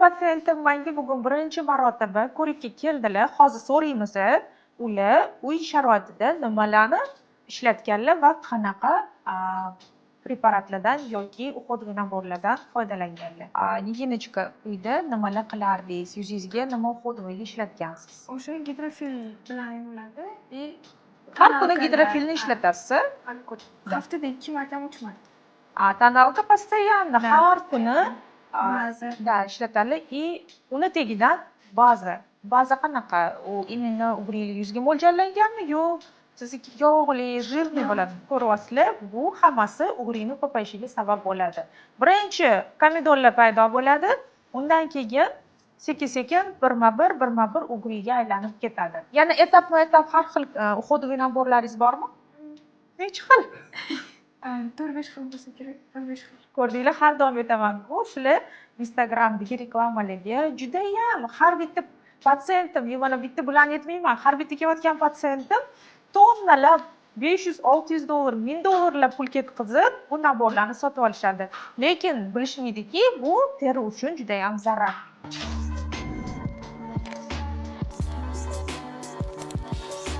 patsientim menga bugun birinchi marotaba ko'rikka keldilar. Hozir so'raymiz, ular uy sharoitida nimalarni ishlatganlar va qanaqa preparatlardan yoki uxodviy naborlardan foydalanganlar. Niginachka uyda nimalar qilardingiz? Yuzingizga nima uxodviy ishlatgansiz? O'sha gidrofil bilan yuviladi и Har kuni gidrofilni ishlatasiz? haftada 2 marta, 3 marta. Tonalka постоянно har kuni Baza. ishlatadi и uni tagidan baza. Baza qanaqa? U именно ugrilik yuzga mo'ljallanganmi yo sizniki yog'li, jирный bo'ladi? Ko'ryapsizlar, bu hammasi ugrikning ko'payishiga sabab bo'ladi. Birinchi pomidorlar paydo bo'ladi, undan keyin sekin-sekin birma-bir ugrikga aylanib ketadi. Yana etapma-etap har xil uxodviy naborlaringiz bormi? Necha xil? 4-5 xil bo'lsa kerak, 15 xil. Ko'rdinglar, har doim aytaman, bu sizlar Instagramdagi reklamalarga judayam har bitta patsientim, mana bitta bilan aytmayman, har bitta kelayotgan patsientim tonnalab $500-600, $1000 pul ketkazib bu naborlarni sotib olishadi. Lekin bilishmaydiki, bu teri uchun judayam zarar.